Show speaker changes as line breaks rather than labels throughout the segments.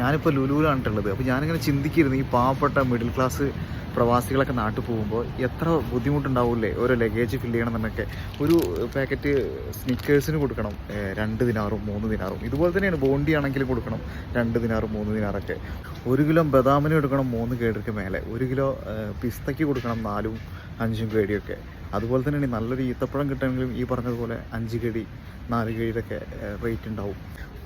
ഞാനിപ്പോൾ ലുലുവിലാണിട്ടുള്ളത്. അപ്പോൾ ഞാനിങ്ങനെ ചിന്തിക്കിയിരുന്നു, ഈ പാവപ്പെട്ട മിഡിൽ ക്ലാസ് പ്രവാസികളൊക്കെ നാട്ടിൽ പോകുമ്പോൾ എത്ര ബുദ്ധിമുട്ടുണ്ടാവില്ലേ ഓരോ ലഗേജ് ഫില്ല് ചെയ്യണമെന്നൊക്കെ. ഒരു പാക്കറ്റ് സ്നിക്കേഴ്സിന് കൊടുക്കണം 2 ദിനാറും 3 ദിനാറും. ഇതുപോലെ തന്നെയാണ് ബോണ്ടി ആണെങ്കിലും കൊടുക്കണം 2 ദിനാറും 3 ദിനാറൊക്കെ. 1 കിലോ ബദാമിന് കൊടുക്കണം 3 കേടിക്ക് മേലെ. 1 കിലോ പിസ്തയ്ക്ക് കൊടുക്കണം 4ഉം 5ഉം കേടിയൊക്കെ. അതുപോലെ തന്നെയാണ് നല്ലൊരു ഈത്തപ്പഴം കിട്ടണമെങ്കിലും ഈ പറഞ്ഞതുപോലെ 5 കേടി 4 കേടിയൊക്കെ റേറ്റ് ഉണ്ടാവും.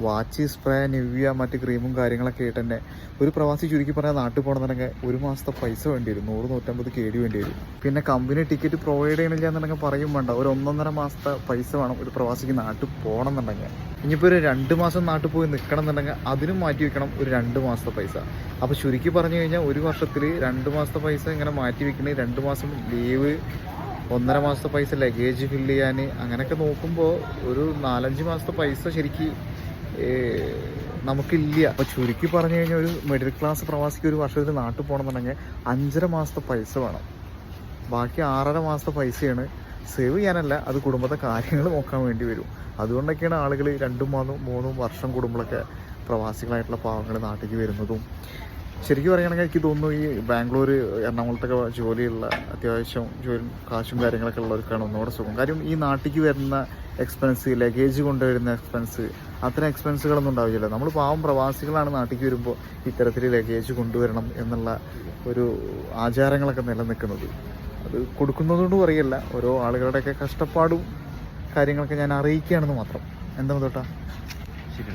വാച്ച്, സ്പ്രേ, നിവ്യ, മറ്റ് ക്രീമും കാര്യങ്ങളൊക്കെ ആയിട്ട് തന്നെ ഒരു പ്രവാസി ചുരുക്കി പറഞ്ഞാൽ നാട്ടിൽ പോകണമെന്നുണ്ടെങ്കിൽ 1 മാസത്തെ പൈസ വേണ്ടി വരും. 100-150 കേടി വേണ്ടി വരും. പിന്നെ കമ്പനി ടിക്കറ്റ് പ്രൊവൈഡ് ചെയ്യണില്ല എന്നുണ്ടെങ്കിൽ പറയും വേണ്ട, ഒരു 1.5 മാസത്തെ പൈസ വേണം ഒരു പ്രവാസിക്ക് നാട്ടിൽ പോകണം എന്നുണ്ടെങ്കിൽ. ഇനിയിപ്പോൾ ഒരു 2 മാസം നാട്ടിൽ പോയി നിൽക്കണം എന്നുണ്ടെങ്കിൽ അതിനും മാറ്റി വെക്കണം ഒരു 2 മാസത്തെ പൈസ. അപ്പോൾ ചുരുക്കി പറഞ്ഞു കഴിഞ്ഞാൽ ഒരു വർഷത്തിൽ 2 മാസത്തെ പൈസ ഇങ്ങനെ മാറ്റി വെക്കണേ, 2 മാസം ലീവ്, 1.5 മാസത്തെ പൈസ ലഗേജ് ഫില്ല് ചെയ്യാൻ, അങ്ങനെയൊക്കെ നോക്കുമ്പോൾ ഒരു 4-5 മാസത്തെ പൈസ ശരിക്ക് നമുക്കില്ല. അപ്പോൾ ചുരുക്കി പറഞ്ഞു കഴിഞ്ഞാൽ ഒരു മിഡിൽ ക്ലാസ് പ്രവാസിക്ക് ഒരു വർഷത്തിൽ നാട്ടിൽ പോകണമെന്നുണ്ടെങ്കിൽ 5.5 മാസത്തെ പൈസ വേണം. ബാക്കി 6.5 മാസത്തെ പൈസയാണ് സേവ് ചെയ്യാനല്ല, അത് കുടുംബത്തെ കാര്യങ്ങൾ നോക്കാൻ വേണ്ടി വരും. അതുകൊണ്ടൊക്കെയാണ് ആളുകൾ 2-3 വർഷം കൂടുമ്പോഴൊക്കെ പ്രവാസികളായിട്ടുള്ള പാവങ്ങൾ നാട്ടിലേക്ക് വരുന്നതും. ശരിക്കും പറയുകയാണെങ്കിൽ എനിക്ക് തോന്നുന്നു ഈ ബാംഗ്ലൂർ, എറണാകുളത്തൊക്കെ ജോലിയുള്ള അത്യാവശ്യം കാശും കാര്യങ്ങളൊക്കെ ഉള്ളവർക്കാണ് ഒന്നുകൂടെ സുഖം. കാര്യം ഈ നാട്ടിലേക്ക് വരുന്ന എക്സ്പെൻസ്, ലഗേജ് കൊണ്ടുവരുന്ന എക്സ്പെൻസ്, അത്തരം എക്സ്പെൻസുകളൊന്നും ഉണ്ടാവില്ല. നമ്മൾ പാവം പ്രവാസികളാണ് നാട്ടിലേക്ക് വരുമ്പോൾ ഇത്തരത്തിൽ ലഗേജ് കൊണ്ടുവരണം എന്നുള്ള ഒരു ആചാരങ്ങളൊക്കെ നിലനിൽക്കുന്നത്. അത് കൊടുക്കുന്നതുകൊണ്ട് പറയല്ല, ഓരോ ആളുകളുടെയൊക്കെ കഷ്ടപ്പാടും കാര്യങ്ങളൊക്കെ ഞാൻ അറിയിക്കുകയാണെന്ന് മാത്രം. എന്താ തൊട്ടാ ശരി.